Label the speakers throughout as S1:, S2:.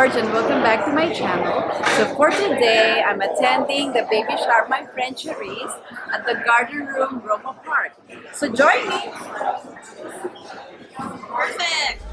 S1: George and welcome back to my channel. So for today, I'm attending the baby shower of my friend Cherise at the Garden Room, Roma Park. So join me! Perfect!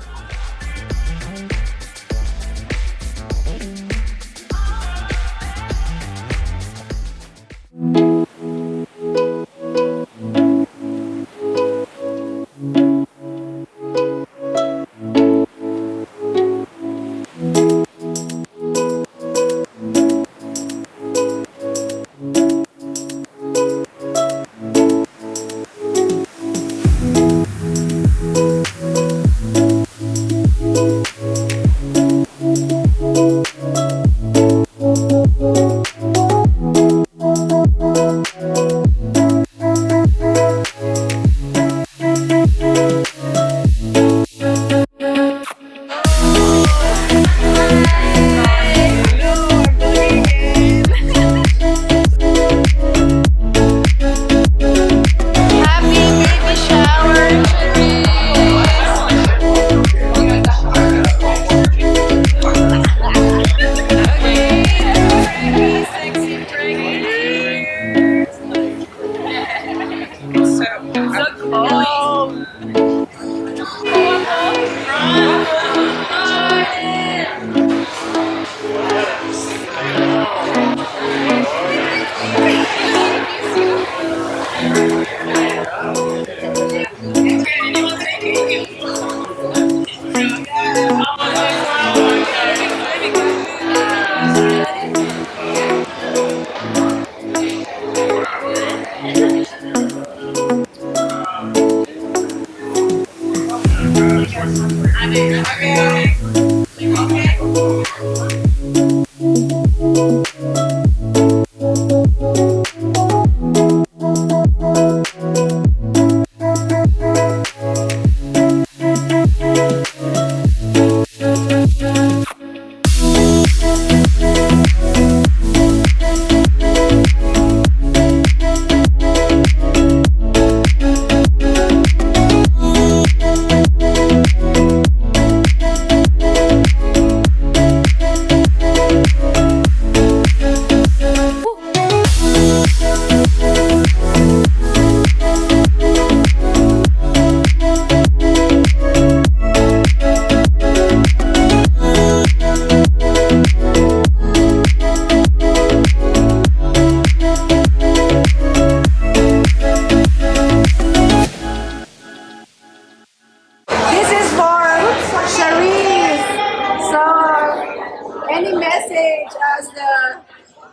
S1: Any message as the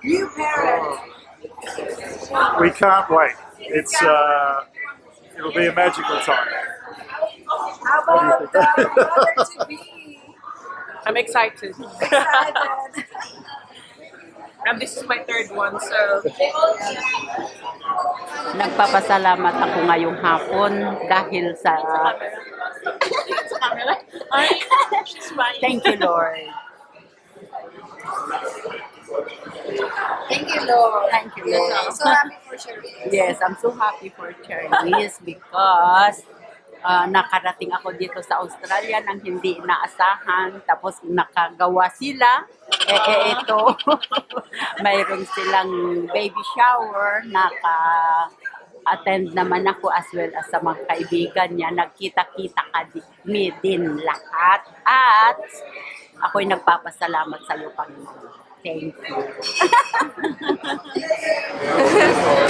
S1: new parent?
S2: We can't wait. It'll be a magical time.
S1: How about the mother-to-be?
S3: I'm excited.
S1: Excited.
S3: And this is my third one, so...
S4: Nagpapasalamat ako ngayong hapon dahil sa... Thank you, Lord.
S1: Thank you, Lord.
S4: Thank you, Lord.
S1: I'm so happy for Cherise.
S4: Yes, I'm so happy for Cherise because nakarating ako dito sa Australia nang hindi inaasahan. Tapos nakagawa sila. Ito, mayroon silang baby shower. Attend naman ako as well as sa mga kaibigan niya. Nagkita-kita kami din lahat. At ako'y nagpapasalamat sa iyo, Panginoon. Thank you.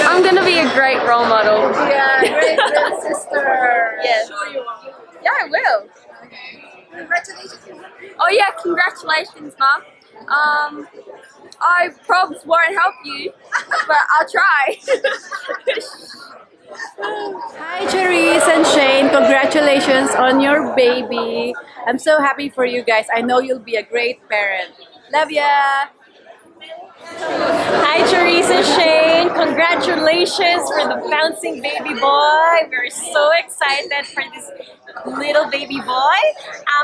S3: I'm gonna be a great role model.
S1: Yeah, great sister.
S3: Yes. Yeah, I will.
S1: Congratulations.
S3: Oh yeah, congratulations, Mom. I probs won't help you, but I'll try.
S1: Hi, Cherise and Shane. Congratulations on your baby. I'm so happy for you guys. I know you'll be a great parent. Love ya.
S3: Hi, Cherise and Shane. Congratulations for the bouncing baby boy. We're so excited for this little baby boy.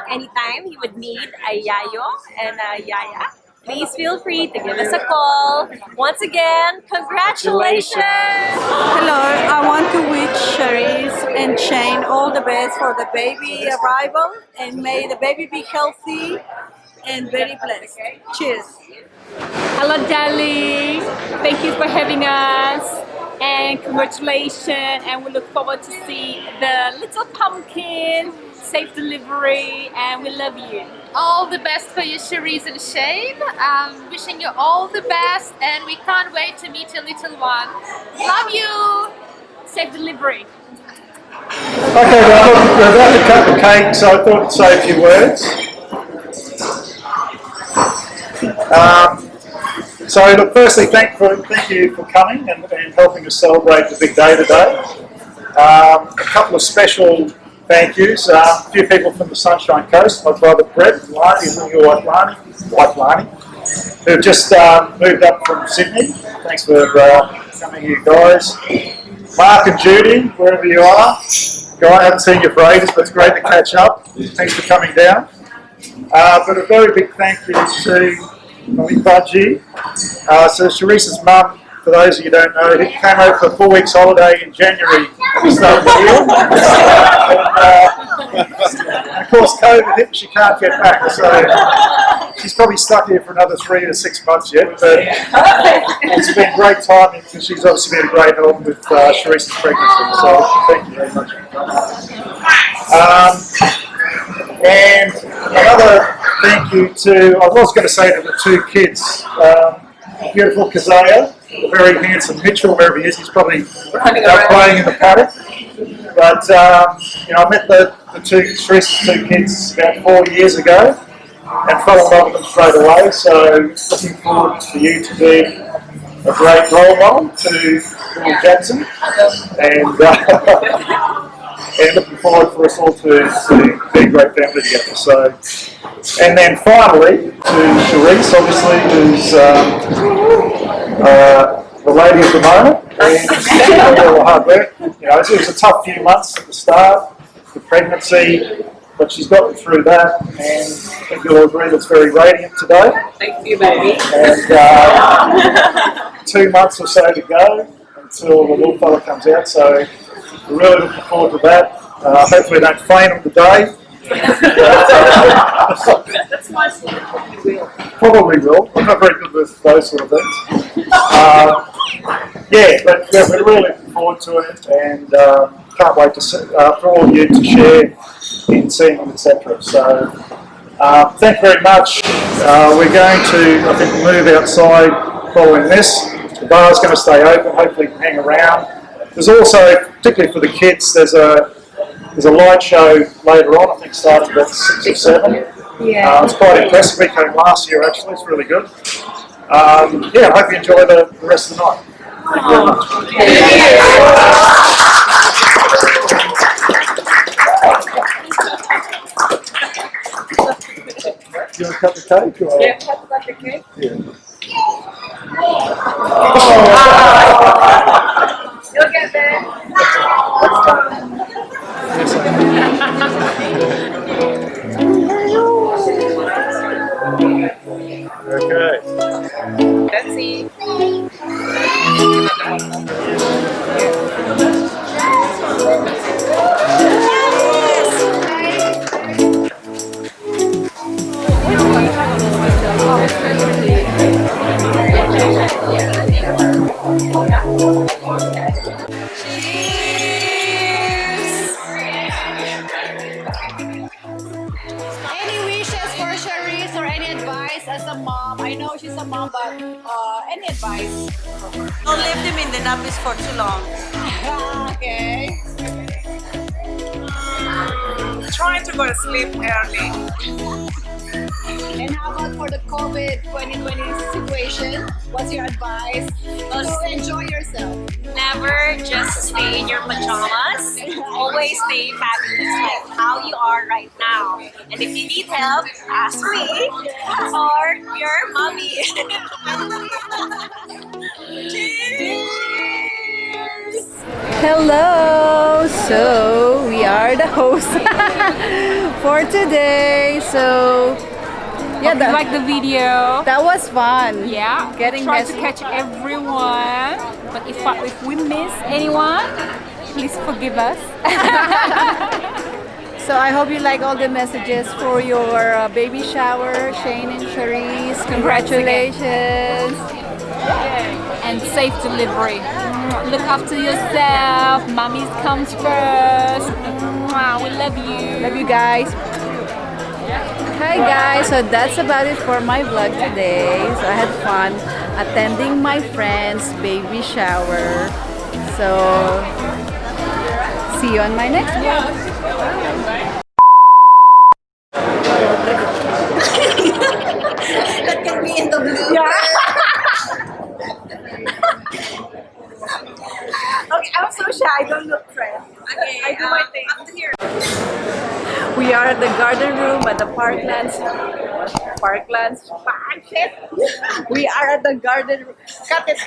S3: Anytime you would need a yayo and a yaya, please feel free to give us a call. Once again, congratulations!
S5: Hello, I want to wish Cherise and Shane all the best for the baby arrival, and may the baby be healthy and very blessed. Cheers.
S3: Hello, darling. Thank you for having us. And congratulations. And we look forward to see the little pumpkin. Safe delivery. And we love you.
S6: All the best for you, Cherise and Shane. Wishing you all the best, and we can't wait to meet your little one. Love you.
S3: Safe delivery.
S2: Okay, well, look, we're about to cut the cake, so I thought I'd say a few words. So, look, firstly, thank you for coming and helping us celebrate the big day today. A couple of special thank yous. A few people from the Sunshine Coast, my brother Brett and Lani, and your wife Lani, who've just moved up from Sydney. Thanks for coming here, guys. Mark and Judy, wherever you are. Guy, I haven't seen you for ages, but it's great to catch up. Thanks for coming down. But a very big thank you to Mummy Budgie. So Cherise's mum, for those of you who don't know, he came over for a 4 weeks holiday in January at the start of the year. And of course COVID hit and she can't get back, so she's probably stuck here for another 3 to 6 months yet, but it's been great timing because she's obviously been a great help with Cherise's pregnancy, so thank you very much. And another thank you to, I was going to say to the two kids, beautiful Kazaya, the very handsome Mitchell, wherever he is, he's probably out playing in the paddock. But I met Teresa's two kids about 4 years ago and fell in love with them straight away. So looking forward for you to be a great role model to Will Jackson, and looking forward for us all to be a great family together. So, and then finally to Cherise, obviously, who's the lady of the moment, and all the hard work. It was a tough few months at the start, the pregnancy, but she's gotten through that, and I think you'll agree that's very radiant today.
S5: Thank you, baby.
S2: And 2 months or so to go until the little fella comes out, so we're really looking forward to that. Hopefully they don't faint on the day. Probably will. I'm not very good with those sort of things. But we're really looking forward to it, and can't wait to for all of you to share in seeing them, etc. So, thank you very much. We're going to, I think, move outside following this. The bar's going to stay open. Hopefully, you can hang around. There's also, particularly for the kids, there's a light show later on. I think starting about 6 or 7.
S5: Yeah.
S2: It's quite impressive. We came last year actually. It's really good. I hope you enjoy the rest of the night. Thank you very much. Do you want to cut the cake? Or?
S5: Yeah, cut the cake.
S2: Yeah.
S5: You'll get there.
S2: Okay.
S5: Let's see.
S1: Any wishes for Cherise or any advice as a mom? I know she's a mom, but any advice?
S5: Don't leave them in the nappies for too long.
S1: Okay.
S5: Try to go to sleep early.
S1: And how about for the COVID 2020 situation? What's your advice to enjoy yourself?
S3: Never just stay in your pajamas. Always stay fabulous like how you are right now. And if you need help, ask me or your mommy. Cheers!
S1: Hello! So, we are the hosts for today. So, yeah,
S3: You like the video?
S1: that was fun.
S3: Yeah.
S1: Getting
S3: Try
S1: messy.
S3: to catch everyone. But if we miss anyone, please forgive us.
S1: So I hope you like all the messages for your baby shower, Shane and Charisse. Congratulations.
S6: And safe delivery. Look after yourself. Mommy comes first. We love you.
S1: Love you guys. Hi guys, so that's about it for my vlog today. So I had fun attending my friend's baby shower. So see you on my next vlog.
S4: That can be in the blue.
S3: Okay, I'm so shy. Don't look friend. Okay, I do my thing. Up to here.
S1: We are at the garden room at the Parklands. We are at the garden room. Cut it.